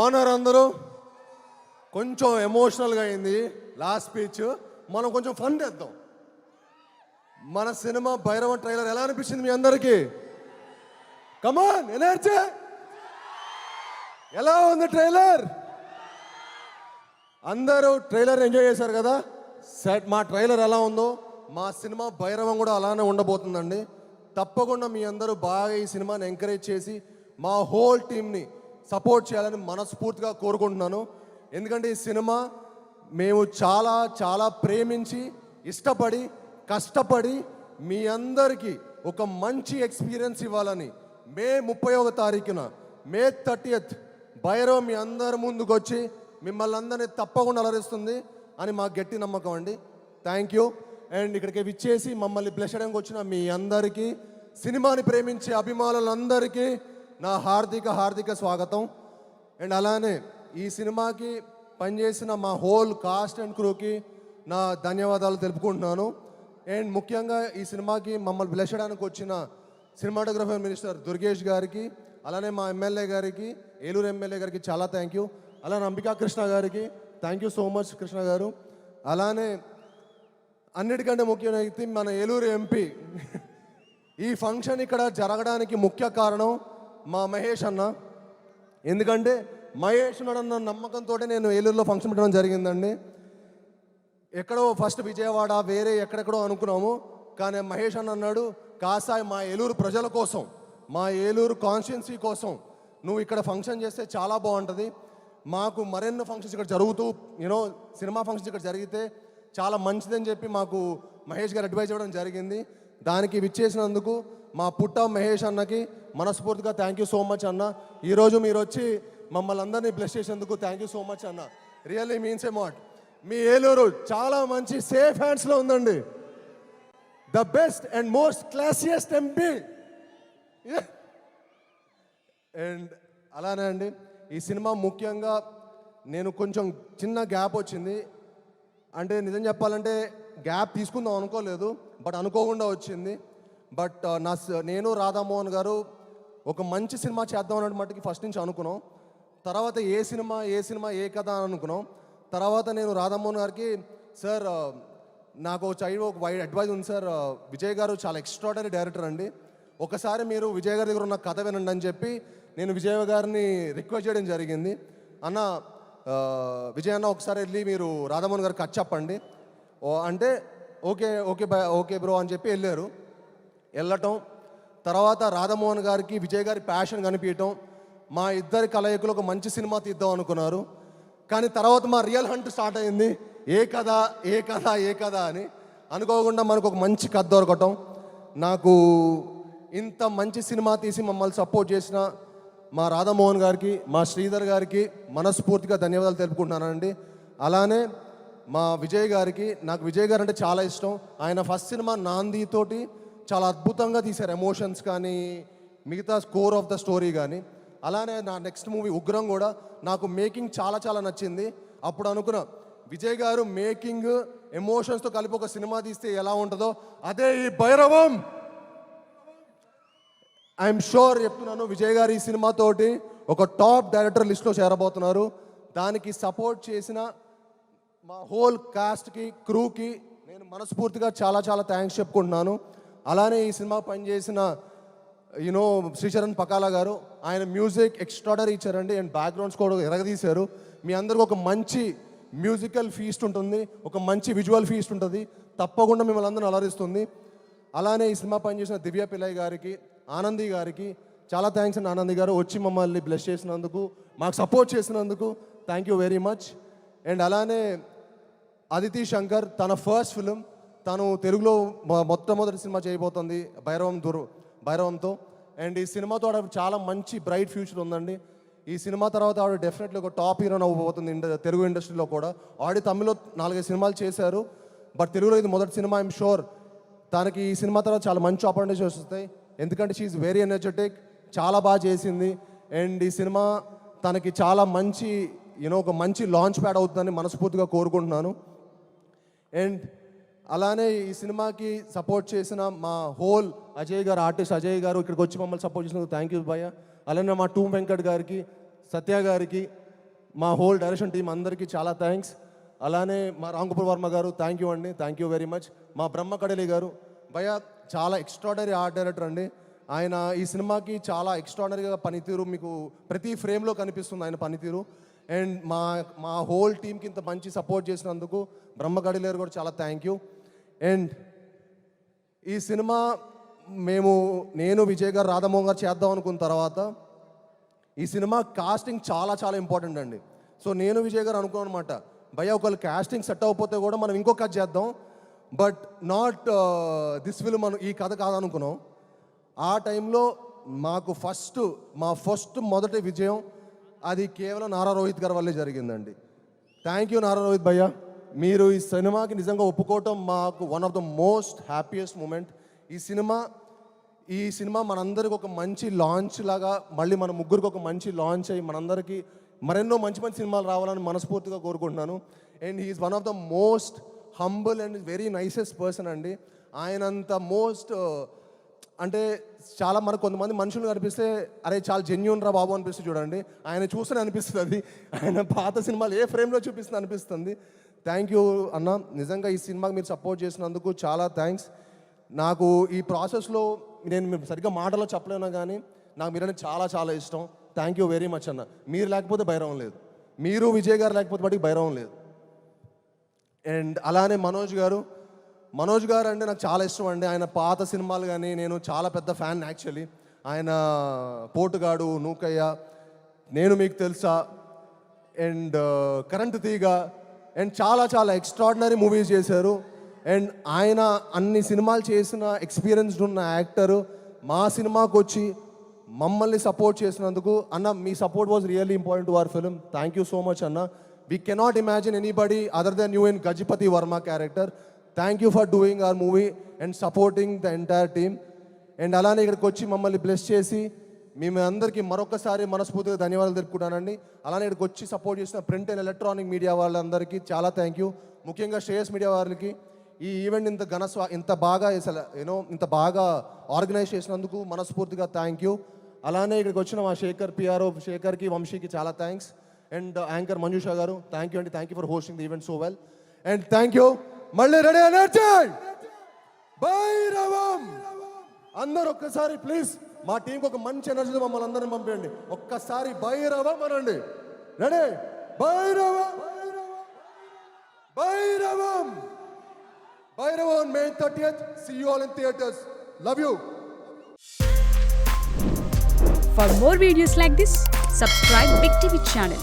Owner అందరూ కొంచెం ఎమోషనల్గా అయింది లాస్ట్ స్పీచ్. మనం కొంచెం ఫన్ చేద్దాం. మన సినిమా భైరవ ట్రైలర్ ఎలా అనిపించింది మీ అందరికీ? కమాన్ ఎనర్జీ. ఎలా ఉంది ట్రైలర్? అందరూ ట్రైలర్ ఎంజాయ్ చేశారు కదా? సెట్ మా ట్రైలర్ ఎలా ఉందో మా సినిమా భైరవం కూడా అలానే ఉండబోతుందండి. తప్పకుండా మీ అందరూ బాగా ఈ సినిమాని ఎంకరేజ్ చేసి మా హోల్ టీమ్ని సపోర్ట్ చేయాలని మనస్ఫూర్తిగా కోరుకుంటున్నాను. ఎందుకంటే ఈ సినిమా మేము చాలా చాలా ప్రేమించి ఇష్టపడి కష్టపడి మీ అందరికీ ఒక మంచి ఎక్స్పీరియన్స్ ఇవ్వాలని మే 31వ తారీఖున మే 30th భైరవ్ మీ అందరి ముందుకు వచ్చి మిమ్మల్ని అందరినీ తప్పకుండా అలరిస్తుంది అని మా గట్టి నమ్మకం అండి. Thank you. అండ్ ఇక్కడికి విచ్చేసి మమ్మల్ని బ్లెస్ చేయడానికి వచ్చిన మీ అందరికీ, సినిమాని ప్రేమించే అభిమానులందరికీ నా హార్దిక స్వాగతం. అండ్ అలానే ఈ సినిమాకి పనిచేసిన మా హోల్ కాస్ట్ అండ్ క్రూకి నా ధన్యవాదాలు తెలుపుకుంటున్నాను. అండ్ ముఖ్యంగా ఈ సినిమాకి మమ్మల్ని బ్లెస్ చేయడానికి వచ్చిన సినిమాటోగ్రఫర్ మినిస్టర్ దుర్గేష్ గారికి, అలానే మా ఎమ్మెల్యే గారికి, ఏలూరు ఎమ్మెల్యే గారికి చాలా థ్యాంక్ యూ. అలానే అంబికా కృష్ణ గారికి thank you so much Krishna గారు. అలానే అన్నిటికంటే ముఖ్యమైన వ్యక్తి మన ఏలూరు ఎంపీ. ఈ ఫంక్షన్ ఇక్కడ జరగడానికి ముఖ్య కారణం మా మహేష్ అన్న. ఎందుకంటే మహేష్ అన్న నమ్మకంతో నేను ఏలూరులో ఫంక్షన్ పెట్టడం జరిగిందండి. ఎక్కడో ఫస్ట్ విజయవాడ వేరే ఎక్కడెక్కడో అనుకున్నాము, కానీ మహేష్ అన్న అన్నాడు, కాసాయి మా ఏలూరు ప్రజల కోసం, మా ఏలూరు కాన్స్టిట్యున్సీ కోసం నువ్వు ఇక్కడ ఫంక్షన్ చేస్తే చాలా బాగుంటుంది. మాకు మరెన్నో ఫంక్షన్స్ ఇక్కడ జరుగుతూ సినిమా ఫంక్షన్స్ ఇక్కడ జరిగితే చాలా మంచిదని చెప్పి మాకు మహేష్ గారు అడ్వైజ్ ఇవ్వడం జరిగింది. దానికి విచ్చేసినందుకు మా పుట్ట మహేష్ అన్నకి మనస్ఫూర్తిగా థ్యాంక్ యూ సో మచ్ అన్న. ఈరోజు మీరు వచ్చి మమ్మల్ని అందరినీ బ్లెస్ చేసేందుకు థ్యాంక్ యూ సో మచ్ అన్న. Really means a mat. మీ ఏలూరు చాలా మంచి సేఫ్ హ్యాండ్స్లో ఉందండి. The best and most classiest MP. And అలానే అండి ఈ సినిమా ముఖ్యంగా నేను కొంచెం చిన్న గ్యాప్ వచ్చింది. అంటే నిజం చెప్పాలంటే గ్యాప్ తీసుకుందాం అనుకోలేదు, బట్ అనుకోకుండా వచ్చింది. బట్ నేను రాధామోహన్ గారు ఒక మంచి సినిమా చేద్దాం అన్నట్టు మట్టుకి ఫస్ట్ నుంచి అనుకున్నాం. తర్వాత ఏ సినిమా ఏ కథ అని అనుకున్నాం. తర్వాత నేను రాధామోహన్ గారికి, సార్ నాకు ఒక వైడ్ అడ్వైజ్ ఉంది సార్, విజయ్ గారు చాలా ఎక్స్ట్రాడనరీ డైరెక్టర్ అండి, ఒకసారి మీరు విజయ్ గారి దగ్గర ఉన్న కథ వినండి అని చెప్పి నేను విజయ్ గారిని రిక్వెస్ట్ చేయడం జరిగింది. అన్న విజయ్ అన్న ఒకసారి వెళ్ళి మీరు రాధామోహన్ గారికి కథ చెప్పండి అంటే ఓకే బ్రో అని చెప్పి వెళ్ళటం. తర్వాత రాధామోహన్ గారికి విజయ్ గారి ప్యాషన్ కనిపించటం, మా ఇద్దరి కలయికలు ఒక మంచి సినిమా తీద్దాం అనుకున్నారు. కానీ తర్వాత మా రియల్ హంట్ స్టార్ట్ అయింది. ఏ కథ అని అనుకోకుండా మనకు ఒక మంచి కథ దొరకటం. నాకు ఇంత మంచి సినిమా తీసి మమ్మల్ని సపోర్ట్ చేసిన మా రాధామోహన్ గారికి, మా శ్రీధర్ గారికి మనస్ఫూర్తిగా ధన్యవాదాలు తెలుపుకుంటున్నానండి. అలానే మా విజయ్ గారికి, నాకు విజయ్ గారు అంటే చాలా ఇష్టం. ఆయన ఫస్ట్ సినిమా నాందితోటి చాలా అద్భుతంగా తీశారు, ఎమోషన్స్ కానీ మిగతా స్కోర్ ఆఫ్ ద స్టోరీ కానీ. అలానే నా నెక్స్ట్ మూవీ ఉగ్రం కూడా నాకు మేకింగ్ చాలా చాలా నచ్చింది. అప్పుడు అనుకున్నా విజయ్ గారు మేకింగ్ ఎమోషన్స్తో కలిపి ఒక సినిమా తీస్తే ఎలా ఉంటుందో అదే ఈ భైరవం. ఐఎమ్ షూర్ చెప్తున్నాను, విజయ్ గారు ఈ సినిమాతోటి ఒక టాప్ డైరెక్టర్ లిస్ట్లో చేరబోతున్నారు. దానికి సపోర్ట్ చేసిన మా హోల్ కాస్ట్కి క్రూకి నేను మనస్ఫూర్తిగా చాలా చాలా థ్యాంక్స్ చెప్పుకుంటున్నాను. అలానే ఈ సినిమా పనిచేసిన శ్రీచరణ్ పకాలా గారు, ఆయన మ్యూజిక్ ఎక్స్ట్రాడనరీ ఇచ్చారండి. అండ్ బ్యాక్గ్రౌండ్స్ కూడా ఎరగదీశారు. మీ అందరికీ ఒక మంచి మ్యూజికల్ ఫీస్ట్ ఉంటుంది, ఒక మంచి విజువల్ ఫీస్ట్ ఉంటుంది, తప్పకుండా మిమ్మల్ని అందరూ అలరిస్తుంది. అలానే ఈ సినిమా పనిచేసిన దివ్య పిల్లయ్య గారికి, ఆనంది గారికి చాలా థ్యాంక్స్ అండి. ఆనంది గారు వచ్చి మమ్మల్ని బ్లెస్ చేసినందుకు, మాకు సపోర్ట్ చేసినందుకు thank you very much. And అలానే అదితి శంకర్, తన ఫస్ట్ ఫిలిం, తను తెలుగులో మొట్టమొదటి సినిమా చేయబోతుంది భైరవంతో. అండ్ ఈ సినిమాతో ఆవిడ చాలా మంచి బ్రైట్ ఫ్యూచర్ ఉందండి. ఈ సినిమా తర్వాత ఆవిడ డెఫినెట్లీ ఒక టాప్ హీరోయిన్ అవ్వబోతుంది తెలుగు ఇండస్ట్రీలో కూడా. ఆల్రెడీ తమిళ్లో 4-5 సినిమాలు చేశారు, బట్ తెలుగులో ఇది మొదటి సినిమా. ఐఎమ్ షూర్ తనకి ఈ సినిమా తర్వాత చాలా మంచి ఆపర్చునిటీస్ వస్తాయి. ఎందుకంటే షీఈ్ వెరీ ఎనర్జెటిక్, చాలా బాగా చేసింది. అండ్ ఈ సినిమా తనకి చాలా మంచి ఒక మంచి లాంచ్ ప్యాడ్ అవుతుందని మనస్ఫూర్తిగా కోరుకుంటున్నాను. అండ్ అలానే ఈ సినిమాకి సపోర్ట్ చేసిన మా హోల్ ఆర్టిస్ట్ అజయ్ గారు ఇక్కడికి వచ్చి మమ్మల్ని సపోర్ట్ చేసినందుకు థ్యాంక్ యూ భయ్య. అలానే మా టూమ్ వెంకట్ గారికి, సత్య గారికి, మా హోల్ డైరెక్షన్ టీం అందరికీ చాలా థ్యాంక్స్. అలానే మా రామ్ గోపాల్ వర్మ గారు థ్యాంక్ యూ అండి, థ్యాంక్ యూ వెరీ మచ్. మా బ్రహ్మ కడలి గారు భయ్య చాలా ఎక్స్ట్రాడనరీ ఆర్ట్ డైరెక్టర్ అండి. ఆయన ఈ సినిమాకి చాలా ఎక్స్ట్రాడనరీగా పనితీరు మీకు ప్రతి ఫ్రేమ్లో కనిపిస్తుంది ఆయన పనితీరు. అండ్ మా హోల్ టీంకి ఇంత మంచి సపోర్ట్ చేసినందుకు బ్రహ్మ కడలి గారు కూడా చాలా థ్యాంక్ యూ. అండ్ ఈ సినిమా నేను విజయ్ గారు రాధామోహన్ గారు చేద్దాం అనుకున్న తర్వాత ఈ సినిమా కాస్టింగ్ చాలా చాలా ఇంపార్టెంట్ అండి. సో నేను విజయ్ గారు అనుకున్నాను అనమాట, భయ్య ఒకవేళ కాస్టింగ్ సెట్ అవ్వకపోతే కూడా మనం ఇంకో కథ చేద్దాం, బట్ నాట్ దిస్ ఫిల్మ్ మనం ఈ కథ కాదనుకున్నాం. ఆ టైంలో మాకు మా ఫస్ట్ మొదటి విజయం అది కేవలం నారా రోహిత్ గారి వల్లే జరిగిందండి. థ్యాంక్ యూ నారా రోహిత్ భయ్య, మీరు ఈ సినిమాకి నిజంగా ఒప్పుకోవటం మాకు one of the most happiest moment. ఈ సినిమా మనందరికి ఒక మంచి లాంచ్ లాగా, మళ్ళీ మన ముగ్గురికి ఒక మంచి లాంచ్ అయ్యి మనందరికీ మరెన్నో మంచి మంచి సినిమాలు రావాలని మనస్ఫూర్తిగా కోరుకుంటున్నాను. And he is one of the most humble and very nicest person అండి. ఆయనంత అంటే చాలా మనకు కొంతమంది మనుషులు కనిపిస్తే అరే చాలా జెన్యూన్ రా బాబు అనిపిస్తుంది చూడండి, ఆయన చూస్తూనే అనిపిస్తుంది. అది ఆయన పాత సినిమాలు ఏ ఫ్రేమ్లో చూపిస్తుంది అనిపిస్తుంది. థ్యాంక్ యూ అన్న, నిజంగా ఈ సినిమాకి మీరు సపోర్ట్ చేసినందుకు చాలా థ్యాంక్స్. నాకు ఈ ప్రాసెస్లో మీరు సరిగ్గా మాటలో చెప్పలేను కానీ నాకు మీరంటే చాలా చాలా ఇష్టం. థ్యాంక్ యూ వెరీ మచ్ అన్న. మీరు లేకపోతే భైరవం లేదు, మీరు విజయ్ గారు లేకపోతే వాటికి భైరవం లేదు. అండ్ అలానే మనోజ్ గారు అంటే నాకు చాలా ఇష్టం అండి. ఆయన పాత సినిమాలు కానీ నేను చాలా పెద్ద ఫ్యాన్ యాక్చువల్లీ. ఆయన పోటుగాడు, నూకయ్య, నేను మీకు తెలుసా, అండ్ కరెంటు తీగ, అండ్ చాలా చాలా ఎక్స్ట్రాడినరీ మూవీస్ చేశారు. అండ్ ఆయన అన్ని సినిమాలు చేసిన ఎక్స్పీరియన్స్డ్ ఉన్న యాక్టరు మా సినిమాకి వచ్చి మమ్మల్ని సపోర్ట్ చేసినందుకు అన్న, మీ support was really important to our film. Thank you so much అన్న. We cannot imagine anybody other than you in Gajapathi Varma character. Thank you for doing our movie and supporting the entire team. And అలానే ఇక్కడికి వచ్చి మమ్మల్ని bless చేసి మేము అందరికీ మరొకసారి మనస్ఫూర్తిగా ధన్యవాదాలు తెలుపుకుంటానండి. అలానే ఇక్కడికి వచ్చి సపోర్ట్ చేసిన ప్రింట్ అండ్ ఎలక్ట్రానిక్ మీడియా వాళ్ళందరికీ చాలా థ్యాంక్ యూ. ముఖ్యంగా శ్రేయస్ మీడియా వాళ్ళకి ఈ ఈవెంట్ ఇంత బాగా ఆర్గనైజ్ చేసినందుకు మనస్ఫూర్తిగా థ్యాంక్ యూ. అలానే ఇక్కడికి వచ్చిన మా పిఆర్ఓ శేఖర్కి, వంశీకి చాలా థ్యాంక్స్. అండ్ యాంకర్ మంజుషా గారు థ్యాంక్ యూ అండి, thank you for hosting the event so well. And thank you. మళ్ళీ రెడీ ఎనర్జీ భైరవం అందరూ ఒక్కసారి ప్లీజ్ మా టీంకి ఒక మంచి ఎనర్జీతో మమ్మల్ని అందరిని పంపించండి. ఒక్కసారి భైరవం అనండి. Ready, Bhairavam Bhairavam Bhairavam on May 30th. See you all in theaters. Love you. For more videos like this, subscribe Big TV channel.